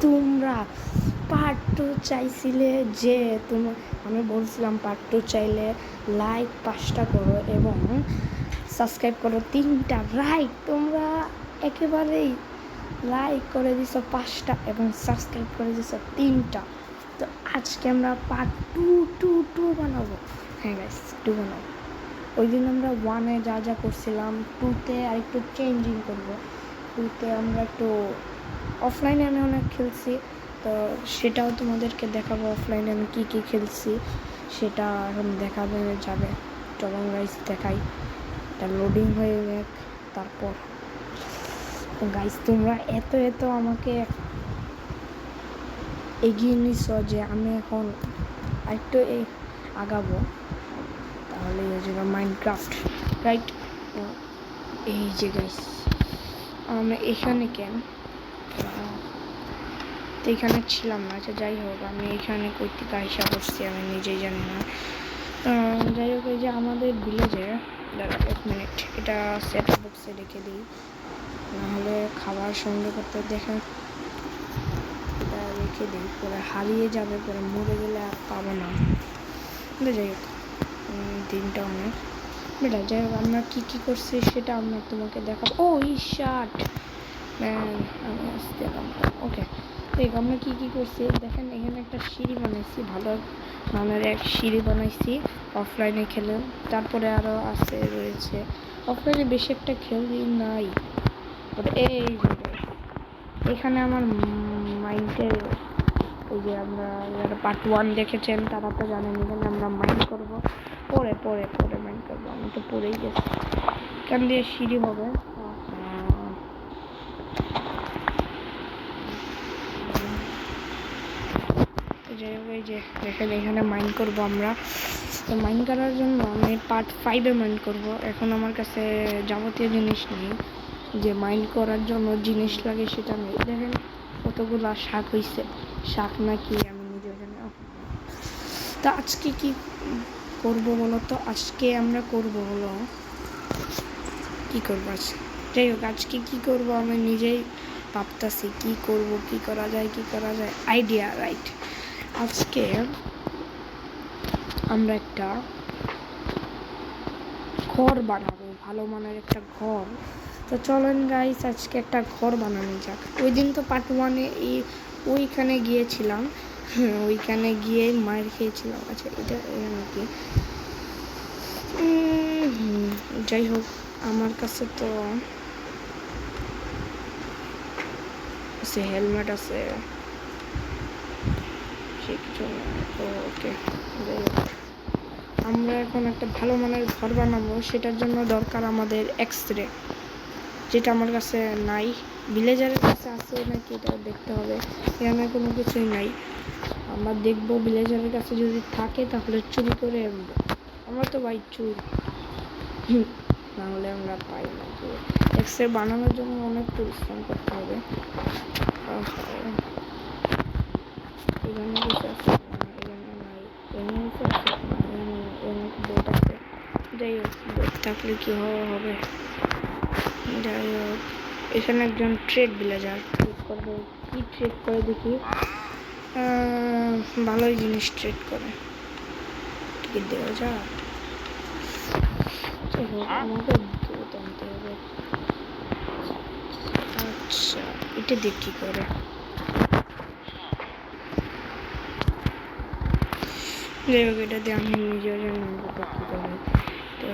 তোমরা পার্ট 2 চাইছিলে, যে আমি বলছিলাম পার্ট 2 চাইলে লাইক 5টা করো এবং সাবস্ক্রাইব করো 3টা। রাইট, তোমরা একেবারেই লাইক করে দিছো 5টা এবং সাবস্ক্রাইব করে দিছো 3টা। তো আজকে আমরা পার্ট টু বানাবো। হ্যাঁ গাইস, 2 বানাবো। ওই দিন আমরা 1-এ যা যা করছিলাম 2-তে আর একটু চেঞ্জিং করবো। 2-তে আমরা একটু অফলাইনে আমি অনেক খেলছি, তো সেটাও তোমাদেরকে দেখাবো। অফলাইনে আমি কী কী খেলছি সেটা এখন দেখাবে যাবে। চলো গাইস দেখাই, এটা লোডিং হয়ে যাক। তারপর তো গাইস তোমরা এত আমাকে এগিয়ে নিছ যে আমি এখন একটু আগাবো, তাহলে এই যে মাইনক্রাফট। রাইট, এই যে গাইস আমরা এখানে কেন তো এখানে ছিলাম না। আচ্ছা যাই হোক, আমি এখানে কই থেকে আইসা করছি আমি নিজেই জানি না। যাই হোক, এই যে আমাদের ভিলেজে, দাঁড়া 1 মিনিট, এটা সেট বক্সে রেখে দিই, নাহলে খাবার সঙ্গে করতে দেখেন। এটা রেখে দিই, পরে হারিয়ে যাবে, পরে মরে গেলে আর পাবো না। যাই হোক, দিনটা অনেক বেটা। যাই হোক, আমরা কী কী করছি সেটা আমরা তোমাকে দেখাবো। ও শার্ট আমি আসতে ওকে। দেখ আমরা কী কী করছি দেখেন। এখানে একটা সিঁড়ি বানাইছি, ভালো মানের এক সিঁড়ি বানাইছি অফলাইনে খেলে। তারপরে আরও আছে রয়েছে অফলাইনে, বেশি একটা খেলি নাই। এই এখানে আমার মাইন্ডের ওই যে আমরা পার্ট 1 দেখেছেন, তারা তো জানেন এখানে আমরা মাইন্ড করবো। পরে মাইন্ড করবো, আমি তো পরেই গেছি। এখান দিয়ে সিঁড়ি হবে। এই যে দেখেন এখানে মাইন্ড করবো আমরা। তো মাইন্ড করার জন্য আমি পার্ট 5-এ মাইন্ড করবো। এখন আমার কাছে যাবতীয় জিনিস নেই, যে মাইন্ড করার জন্য জিনিস লাগে সেটা নেই। দেখেন কতগুলো শাক হয়েছে, শাক নাকি আমি নিজেও জানি না। তা আজকে কি করবো বলো তো? আজকে আমরা করবো হলো কি করবো আজকে। যাই হোক, আজকে কি করবো আমি নিজেই ভাবতেছি, কি করব, কি করা যায় আইডিয়া। রাইট, আজকে আমরা একটা ঘর বানাবো, ভালো মানের একটা ঘর। তো চলেন গাইস, আজকে একটা ঘর বানানো যাক। ওই দিন তো পার্ট 1-এ ওইখানে গিয়েছিলাম, ওইখানে গিয়ে মায়ের খেয়েছিলাম। আচ্ছা এটা নাকি, যাই হোক, আমার কাছে তো হেলমেট আছে, সে কিছু ওকে। যাই হোক, আমরা এখন একটা ভালো মানের ঘর বানাবো, সেটার জন্য দরকার আমাদের এক্সরে, যেটা আমার কাছে নাই। ভিলেজারের কাছে আছে নাকি এটা দেখতে হবে, এখানে কোনো কিছুই নাই। আমরা দেখবো ভিলেজারের কাছে যদি থাকে তাহলে চুরি করে আনবো। আমরা তো ভাই চুর, না হলে আমরা পাই না। এক্সরে বানানোর জন্য অনেক পরিশ্রম করতে হবে। এখানে কিছু আছে, এখানে নাই, এখানে কিছু আছে, অনেক বোট আছে। যাই হোক, বোট থাকলে কি হবে। যাই হোক, এখানে একজন ট্রেড ভিলেজার ট্রেড করবে। কি ট্রেড করে দেখি, ভালোই জিনিস ট্রেড করে, টিকিট দেওয়া যায়। আমাকে দুধ আনতে হবে। আচ্ছা, এটা দেখ কি করে। যাই হোক, এটা দিয়ে আমি নিজেও জানি কি করে। তো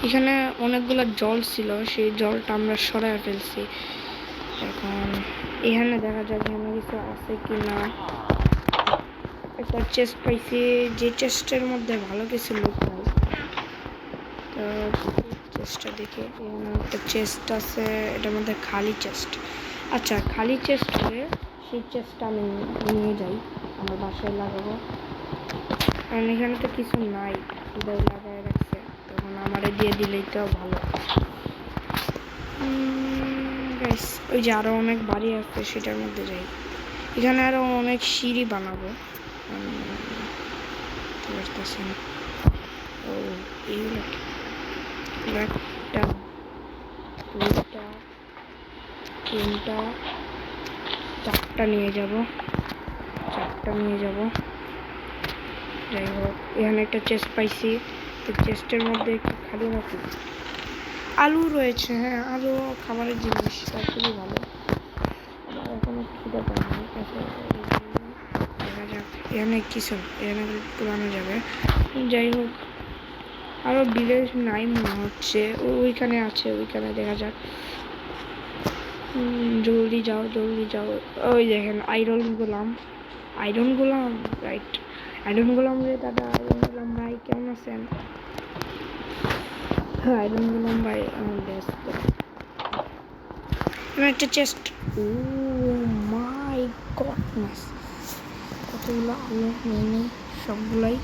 এখানে অনেকগুলো জল ছিল, সেই জলটা আমরা সরাই ফেলছি। এখন এখানে দেখা যাক এখানে কিছু আছে কি না। একটা চেস্ট পাইছি, যে চেস্টের মধ্যে ভালো কিছু লুক নাই। তো চেস্টটা দেখে, এখানে একটা চেস্ট আছে, এটার মধ্যে খালি চেস্ট। আচ্ছা, খালি চেস্ট হলে সেই চেস্টটা আমি নিয়ে যাই, আমার বাসায় লাগাবো। কারণ এখানে তো কিছু নাই, শুধু লাগায় রাখছে, তখন আমারে দিয়ে দিলেই তো ভালো। ওই যে আরো অনেক বাড়ি আছে, সেটার মধ্যে যাই। এখানে আরো অনেক সিঁড়ি বানাবো। ও এইগুলো একটা, দুইটা, তিনটা, চারটা নিয়ে যাব। যাই হোক, এখানে একটা চেস্ট পাইছি, তো চেস্টের মধ্যে একটু খালি নাকি আলু রয়েছে। হ্যাঁ, আলু খাবারের জিনিস, তা খুবই ভালো। আমার এখনো খিদে পাইনি। দেখা যাক, এখানে কিছু এখানে পুরানো যাবে। যাই হোক, আরও ভিলেজ নাই মনে হচ্ছে, ওইখানে আছে, ওইখানে দেখা যাক। জলদি যাও। ওই দেখেন আয়রন গোলাম, রাইট। আয়রন গোলাম রে দাদা, আয়রন গোলাম ভাই কেমন আছেন? হ্যাঁ, আয়রন গোলাম ভাই ব্যস্ত। একটা চেস্ট। ও মাই গডনেস, কতগুলো আলো নেই সবগুলাই,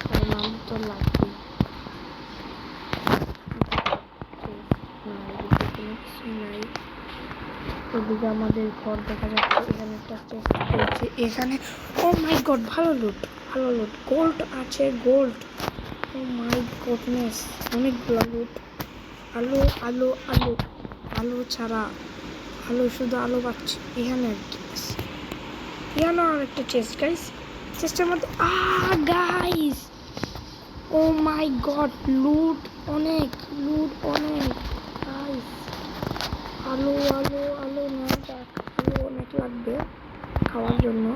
কারণ আলু তো লাগবেই। ওদিকে আমাদের ঘর দেখা যাচ্ছে, এখানে একটা চেস্ট রয়েছে। এখানে ও মাই গড, ভালো লুট। গোল্ড আছে, গোল্ড। ও মাই গডনেস, অনেকগুলো লুট। আলু ছাড়া, শুধু আলু পাচ্ছি এখানে। আর কি এখানে আর একটা চেস্ট গাইস, চেস্টের মধ্যে গাইস, ও মাই গড, লুট অনেক গাইস। আলু নেওয়া যাক, আলু অনেক লাগবে খাওয়ার জন্য।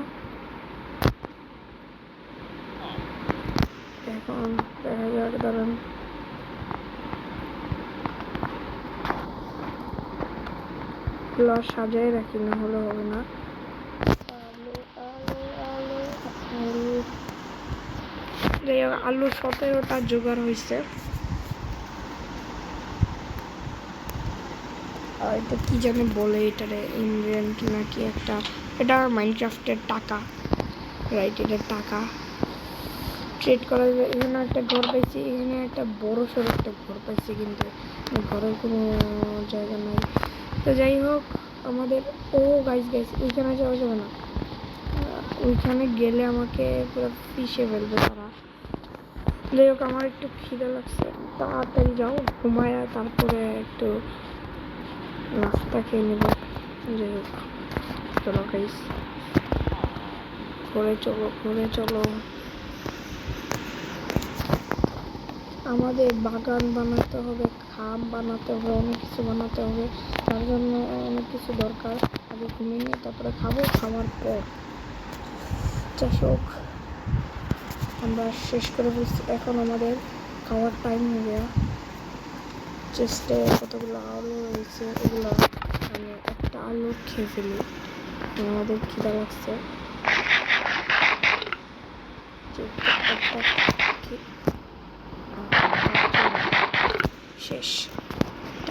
এখন দেখা যাক, দাঁড়ান। সাজাই রাখি, না হলে হবে না। আলু 17টা জোগাড় হয়েছে। এটা কি জানে বলে, এটারে ইনভেন্ট নাকি একটা, এটা মাইনক্রাফটের টাকা, রাইট। এটা টাকা ট্রেড করা যাবে। এখানে একটা ঘর পাইছি, এখানে একটা বড় সড়ো একটা ঘর পাইছি, কিন্তু ঘরের কোনো জায়গা নাই। তো যাই হোক, আমাদের গাইস ওইখানে যাওয়া যাবে না, ওইখানে গেলে আমাকে পুরো পিষে ফেলবে তারা। যাই হোক, আমার একটু খিদে লাগছে, তাড়াতাড়ি যাও, ঘুমায় তারপরে একটু নাস্তা খেয়ে নেব। যাই হোক, চলো গাইস, ঘুরে চলো। আমাদের বাগান বানাতে হবে, খাম বানাতে হবে, অনেক কিছু বানাতে হবে। তার জন্য অনেক কিছু দরকার। আগে ঘুমিয়ে নিয়ে তারপরে খাবো, খাওয়ার পর চাষক আমরা শেষ করে বলছি। এখন আমাদের খাওয়ার টাইম হয়ে গেল। চেস্টে কতগুলো আলু রয়েছে, ওগুলো আমি একটা আলু খেয়ে ফেলি, আমাদের খিদা লাগছে। শেষ,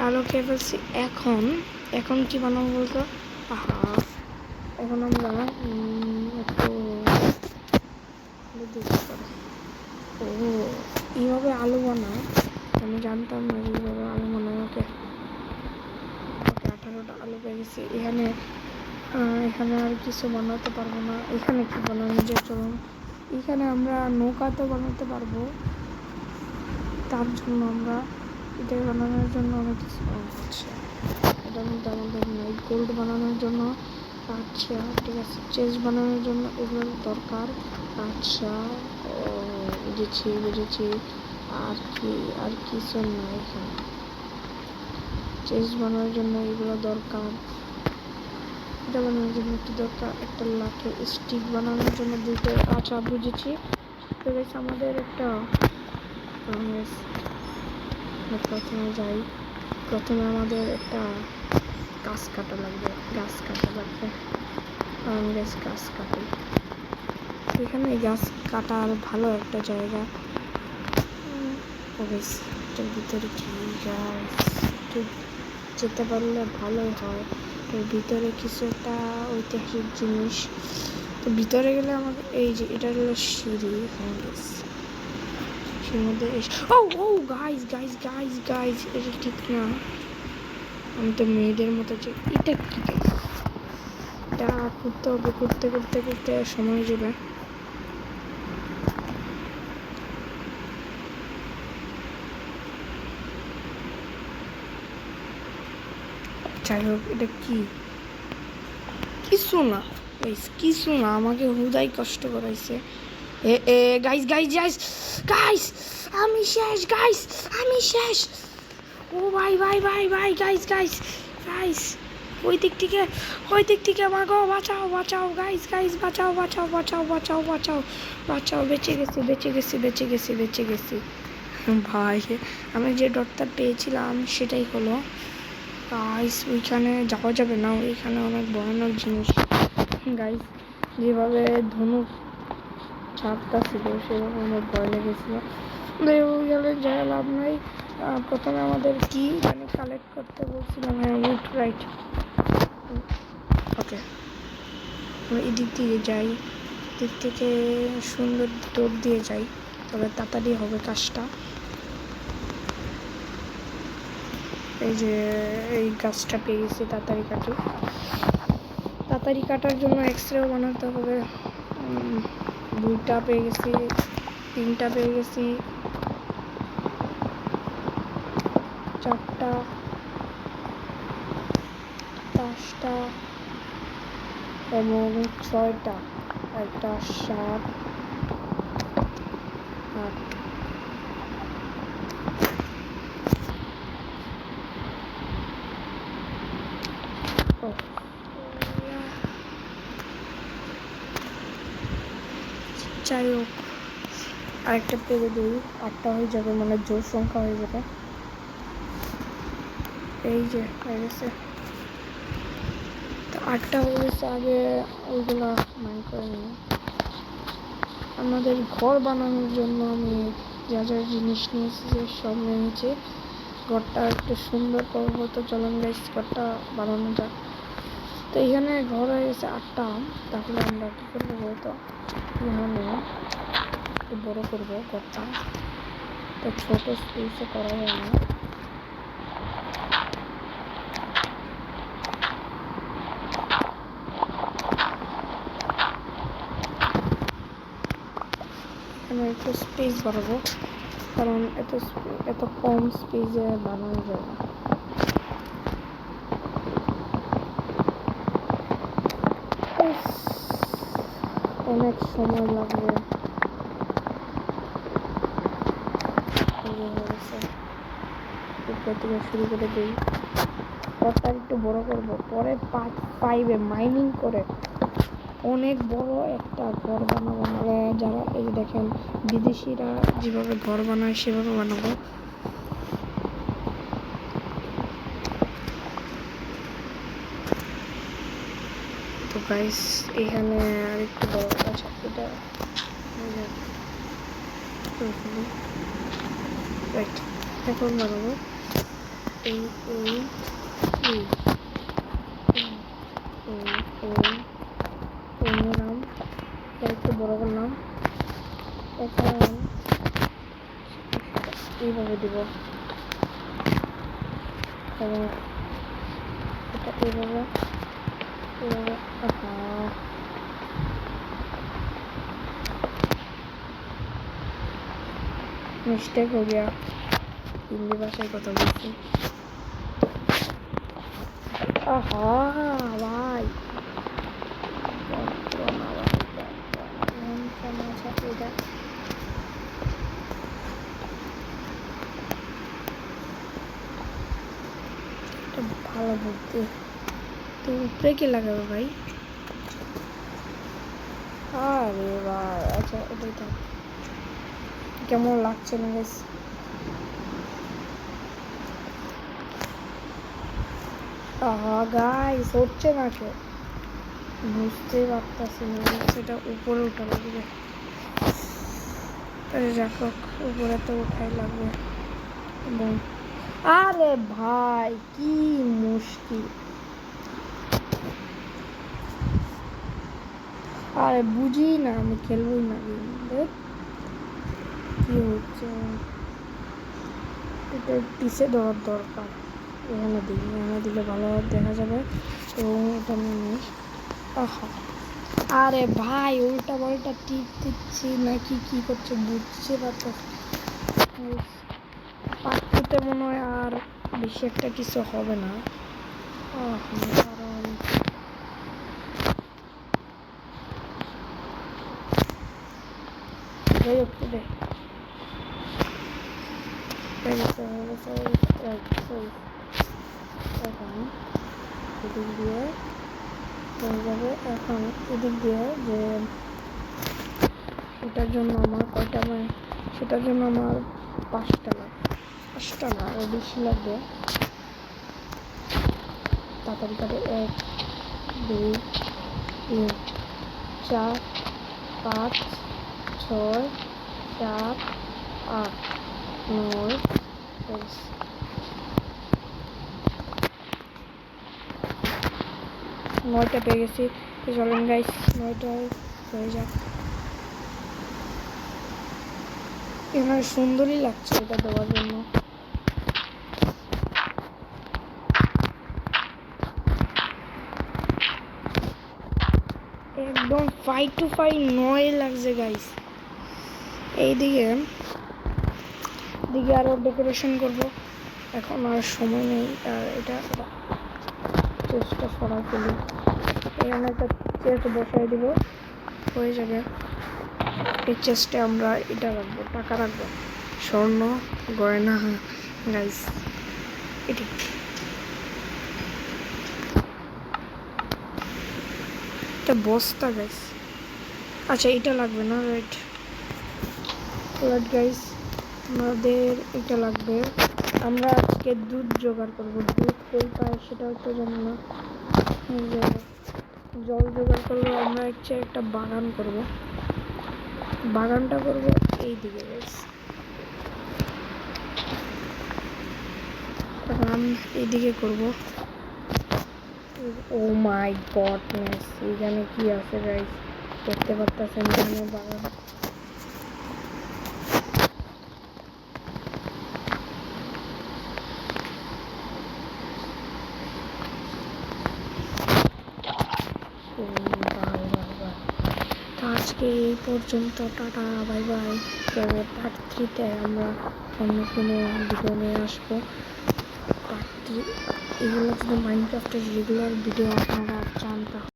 আলু খেয়ে ফেলছি। এখন কি বানাবো বলতো? এখন আমরা একটু এইভাবে আলু বানায়, আমি জানতাম না এইভাবে আলু বানায়। ওকে 18টা আলু পেয়ে গেছি। এখানে আর কিছু বানাতে পারবো না। এখানে কি বানানো যায় চলুন। এখানে আমরা নৌকা তো বানাতে পারবো, তার জন্য আমরা এটা বানানোর জন্য অনেক কিছু হচ্ছে। এটার মধ্যে আমাদের নাই। গোল্ড বানানোর জন্য, আচ্ছা ঠিক আছে, চেস্ট বানানোর জন্য এগুলোর দরকার। আচ্ছা, বুঝেছি। আর কিছু না, এখানে চেস্ট বানানোর জন্য এগুলো দরকার। এটা বানানোর জন্য একটু দরকার, একটা লাঠি। স্টিক বানানোর জন্য দুটো। আচ্ছা, বুঝেছি। তো গেছে আমাদের একটা প্রথমে আমাদের একটা গাছ কাটা লাগবে। গাছ কাটি। এখানে গাছ কাটার ভালো একটা জায়গা। এটার ভিতরে কি গাছ, একটু যেতে পারলে ভালোই হয়। এর ভিতরে কিছু একটা ঐতিহাসিক জিনিস। তো ভিতরে গেলে আমাদের এই যে এটা হলো সিঁড়ি। মধ্যে গাইস, এটা ঠিক না। আমি তো মেয়েদের মতো যে এটা কি, এটা করতে হবে। করতে সময় যাবে। যাই হোক, এটা কি কিছু না গাইস, কিছু না, আমাকে হুদাই কষ্ট করাইছে। এ এ গাইস গাইস গাইস গাইস, আমি শেষ গাইস, আমি শেষ। ও ভাই ভাই ভাই ভাই গাইস গাইস গাইস, ওই দিক থেকে আমাকে বাঁচাও বাঁচাও গাইস গাইস, বাঁচাও বাঁচাও বাঁচাও বাঁচাও বাঁচাও বাঁচাও, বেঁচে গেছি বেঁচে গেছি বেঁচে গেছি বেঁচে গেছি। ভাই আমি যে ডটটা পেয়েছিলাম সেটাই হলো গাইস। ওইখানে যাওয়া যাবে না, ওইখানে অনেক ভয়ানক জিনিস গাইস। যেভাবে ধনুক ছাপটা ছিল সেভাবে আমার ভয় লেগেছিল। গেলে যাই লাভ নাই। প্রথমে আমাদের কি মানে কালেক্ট করতে বলছিলাম, হ্যাঁ উড রাইট। ওকে, আমরা এদিক দিয়ে যাই, দিক থেকে সুন্দর দৌড় দিয়ে যাই, তবে তাড়াতাড়ি হবে কাজটা। এই যে এই গাছটা পেয়ে গেছি, তাড়াতাড়ি কাটি। তাড়াতাড়ি কাটার জন্য এক্সরেও বানাতে হবে। 2টা পেয়ে গেছি, 3টা পেয়ে গেছি, 4টা, 5টা এবং 6টা, একটা 7, 8। যাই হোক, আরেকটা পেরে দিই, 8টা হয়ে যাবে, মানে জোর সংখ্যা হয়ে যাবে। এই যে হয়ে গেছে, তো 8টা হয়ে গেছে। আগে ওইগুলো মাইন্ড করে নিই। আমাদের ঘর বানানোর জন্য আমি যা যা জিনিস নিয়েছি সব নিয়েছি। ঘরটা একটু সুন্দর করবো, তো চলুন গাইস ঘরটা বানানো যাক। তো এখানে ঘর হয়ে গেছে 8টা। তাহলে আমরা কী করবো বলতো, এখানে একটু বড়ো করবো ঘরটা, তো ছোটো স্পেসে করা যায় না। এখানে একটু স্পেস বাড়াবো, কারণ এত কম স্পেসে বানানো যায় না। অনেক সময় লাগবে। উপর থেকে শুরু করে দিই, ঘরটা একটু বড় করব, পরে পার্ট 5-এ মাইনিং করে অনেক বড় একটা ঘর বানাবো। মানে যারা এই দেখেন বিদেশিরা যেভাবে ঘর বানায় সেভাবে বানাবো। তো গাইস এখানে আরেকটু বড়, আচ্ছা এটা রাইট, এখন বানাবো এই এই নিলাম, একটু বড় করলাম, এখন এইভাবে দিব, এবং এটা এইভাবে এইভাবে। मिस्टेक हो गया, हिंदी भाषा কথা বলছি। ভাই ভালো বুদ্ধি, তো উপরে কি লাগাবে ভাই? আরে ভাই আচ্ছা এটাই থাক, কেমন লাগছে না গাইস? গাইস হচ্ছে না, কে বুঝতে পারতাছি না, সেটা উপরে উঠা লাগবে। যাক উপরে তো উঠাই লাগবে। এবং আরে ভাই কি মুশকিল, আরে বুঝি না, আমি খেলবই না কি হচ্ছে। এটা পিছে ধরার দরকার, এখানে দিই, এখানে দিলে ভালোভাবে দেখা যাবে। এবং এটা নিয়ে আরে ভাই উল্টা পাল্টা টিপ দিচ্ছি নাকি কি করছে বুঝছে পারতো। পাটতে মনে হয় আর বেশি একটা কিছু হবে না, কারণ যাই হোক এখন এদিক দিয়ে হয়ে যাবে। এখন এদিক দিয়ে যে সেটার জন্য আমার কয়টা সেটার জন্য আমার 5টা লাগবে, 5টা না আরও বেশি লাগবে। তাড়াতাড়ি করে 1 2 3 4 5 6 7 8 9 10। নয়টা পেয়ে গেছি। চলেন গাইস 9টায় হয়ে যাক। এখানে সুন্দরই লাগছে এটা দেওয়ার জন্য। একদম 5 to 5 9 লাগছে গাইস। এইদিকে আরো ডেকোরেশন করব, এখন আর সময় নেই। আর এটা চেষ্টা সরা ফেলি, এখানে একটা চেস্ট বসাই দিব, হয়ে যাবে। এই চেস্টে আমরা এটা রাখবো, টাকা রাখবো, স্বর্ণ গয়না গাইস। এটি একটা বস্তা গাইস। আচ্ছা এটা লাগবে না, রাইট গাইস, আমাদের এটা লাগবে। আমরা আজকে দুধ জোগাড় করবো, দুধ কই পায় সেটাও তো জানি না। জল জোগাড় করবো, আমরা একটা বাগান করব, বাগানটা করব এই দিকে গাইস। এখন এইদিকে করব। ও মাই গডনেস, এখানে কি আছে গাইস দেখতে পাচ্ছেন? এখানে বাগান। আজকে এই পর্যন্ত, টাটা বাই বাই। পার্ট 3-তে আমরা অন্য কোনো ভিডিও নিয়ে আসবো। পার্ট 3 এগুলো যদি মাইনক্রাফটের রেগুলার ভিডিও আপনারা চান তাহলে